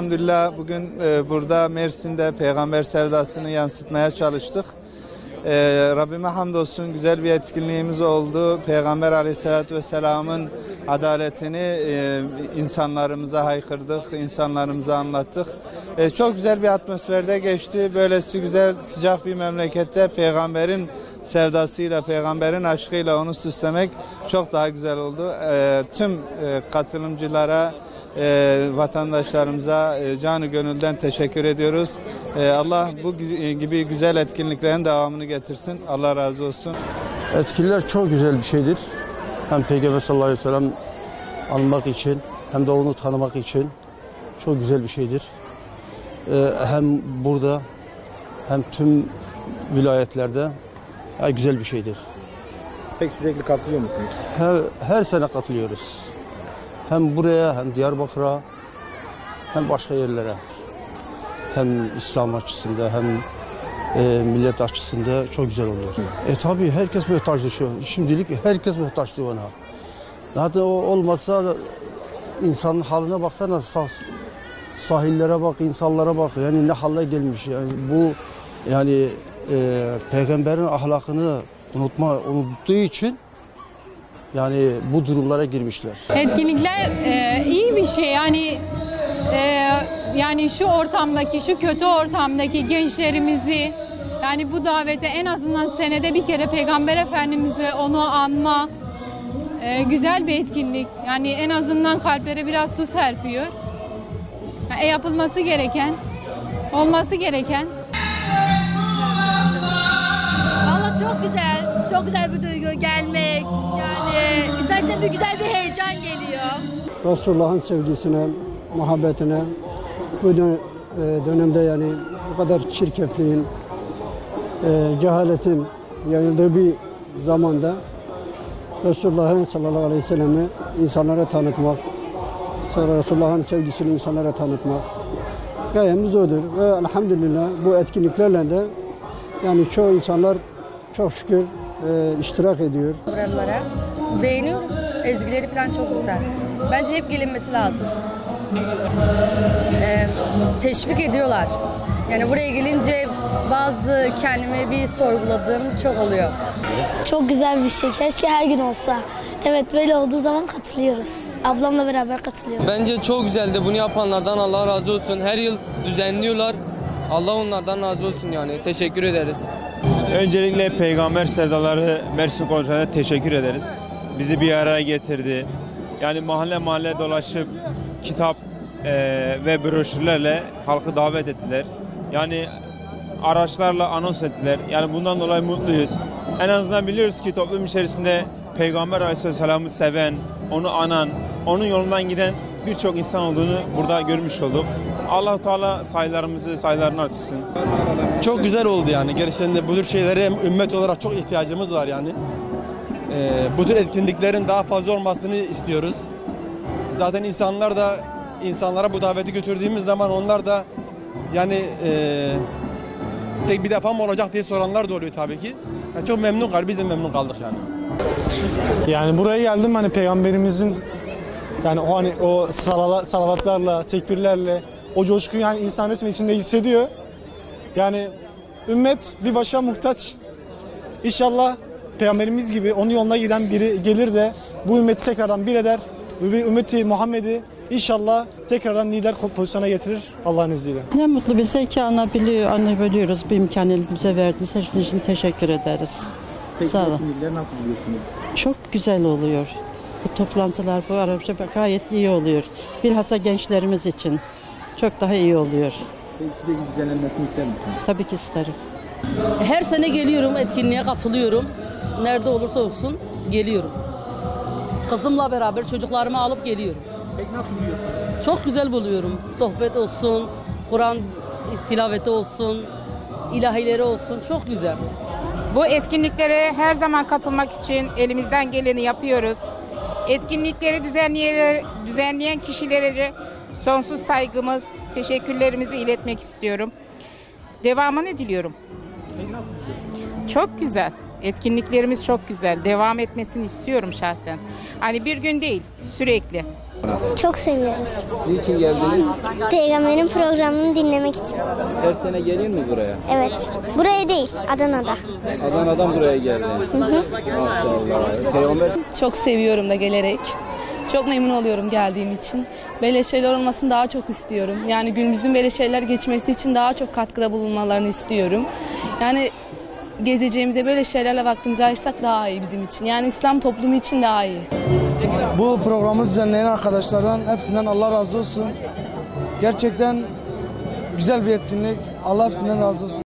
elhamdülillah bugün burada Mersin'de peygamber sevdasını yansıtmaya çalıştık. Rabbime hamdolsun güzel bir etkinliğimiz oldu. Peygamber Aleyhisselatü Vesselam'ın adaletini insanlarımıza haykırdık, insanlarımıza anlattık. Çok güzel bir atmosferde geçti. Böylesi güzel sıcak bir memlekette peygamberin sevdasıyla, peygamberin aşkıyla onu süslemek çok daha güzel oldu. Tüm katılımcılara, vatandaşlarımıza canı gönülden teşekkür ediyoruz. Allah bu gibi güzel etkinliklerin devamını getirsin. Allah razı olsun. Etkinlikler çok güzel bir şeydir. Hem Peygamber sallallahu aleyhi ve sellem anmak için hem de onu tanımak için çok güzel bir şeydir. Hem burada hem tüm vilayetlerde güzel bir şeydir. Peki sürekli katılıyor musunuz? Her sene katılıyoruz. Hem buraya hem Diyarbakır'a hem başka yerlere. Hem İslam açısından hem millet açısından çok güzel oluyor. Tabii herkes muhtaçtı şu an. Şimdilik herkes muhtaçtı ona. Zaten o olmazsa insanın haline baksana, sahillere bak, insanlara bak. Yani ne hale gelmiş. Yani bu yani peygamberin ahlakını unuttuğu için yani bu durumlara girmişler. Etkinlikler iyi bir şey. Yani şu ortamdaki, şu kötü ortamdaki gençlerimizi yani bu davete en azından senede bir kere Peygamber Efendimiz'i onu anma güzel bir etkinlik. Yani en azından kalplere biraz su serpiyor. Yani yapılması gereken, olması gereken. Valla çok güzel bir duygu gelmek. Yani insan için güzel bir heyecan geliyor. Resulullah'ın sevgisine, muhabbetine bu dönemde yani bu kadar çirkefliğin, cehaletin yayıldığı bir zamanda Resulullah'ın sallallahu aleyhi ve sellem'i insanlara tanıtmak, Resulullah'ın sevgisini insanlara tanıtmak gayemiz odur. Ve elhamdülillah bu etkinliklerle de yani çoğu insanlar çok şükür iştirak ediyor. Programlara beğeniyorum. Ezgileri falan çok güzel. Bence hep gelinmesi lazım. Teşvik ediyorlar. Yani buraya gelince bazı kendimi bir sorguladığım çok oluyor. Çok güzel bir şey. Keşke her gün olsa. Evet böyle olduğu zaman katılıyoruz. Ablamla beraber katılıyoruz. Bence çok güzeldi. Bunu yapanlardan Allah razı olsun. Her yıl düzenliyorlar. Allah onlardan razı olsun yani. Teşekkür ederiz. Öncelikle Peygamber Sevdaları Mersin Konservatuvarı'na teşekkür ederiz. Bizi bir araya getirdi. Yani mahalle mahalle dolaşıp kitap ve broşürlerle halkı davet ettiler. Yani araçlarla anons ettiler. Yani bundan dolayı mutluyuz. En azından biliyoruz ki toplum içerisinde Peygamber Aleyhisselam'ı seven, onu anan, onun yolundan giden birçok insan olduğunu burada görmüş olduk. Allah-u Teala sayılarını artırsın. Çok güzel oldu yani. Gerçekten de bu tür şeylere ümmet olarak çok ihtiyacımız var yani. Bu tür etkinliklerin daha fazla olmasını istiyoruz. Zaten insanlara bu daveti götürdüğümüz zaman onlar da yani tek bir defa mı olacak diye soranlar da oluyor tabii ki. Yani çok memnun kaldık. Biz de memnun kaldık yani. Yani buraya geldim hani peygamberimizin yani o salavatlarla, tekbirlerle o coşkuyu yani insan resmen içinde hissediyor. Yani ümmet bir başa muhtaç. İnşallah peygamberimiz gibi onun yoluna giden biri gelir de bu ümmeti tekrardan bir eder. Ümmeti Muhammed'i inşallah tekrardan lider pozisyona getirir Allah'ın izniyle. Ne mutlu bize ki anlayabiliyoruz. Bir imkanı elimize verdiniz. Her şey için teşekkür ederiz. Peki sağ olun. etkinlikleri nasıl buluyorsunuz? Çok güzel oluyor. Bu toplantılar, bu araçlar gayet iyi oluyor. Bilhassa gençlerimiz için çok daha iyi oluyor. Peki sürekli düzenlenmesini ister misiniz? Tabii ki isterim. Her sene geliyorum, etkinliğe katılıyorum. Nerede olursa olsun geliyorum. Kızımla beraber çocuklarımı alıp geliyorum. Peki nasıl buluyorsunuz? Çok güzel buluyorum. Sohbet olsun, Kur'an tilaveti olsun, ilahileri olsun. Çok güzel. Bu etkinliklere her zaman katılmak için elimizden geleni yapıyoruz. Etkinlikleri düzenleyen kişilere de sonsuz saygımız, teşekkürlerimizi iletmek istiyorum. Devamını diliyorum. Çok güzel. Etkinliklerimiz çok güzel. Devam etmesini istiyorum şahsen. Hani bir gün değil, sürekli. Çok seviyoruz. Niçin geldiniz? Peygamberin programını dinlemek için. Her sene geliyor mu buraya? Evet. Buraya değil, Adana'da. Adana'dan buraya geldi. Maşallah. Peygamber Çok seviyorum da gelerek. Çok memnun oluyorum geldiğim için. Böyle şeyler olmasını daha çok istiyorum. Yani günümüzün böyle şeyler geçmesi için daha çok katkıda bulunmalarını istiyorum. Yani gezeceğimize böyle şeylerle vaktimizi ayırsak daha iyi bizim için. Yani İslam toplumu için daha iyi. Bu programı düzenleyen arkadaşlardan hepsinden Allah razı olsun. Gerçekten güzel bir etkinlik. Allah hepsinden razı olsun.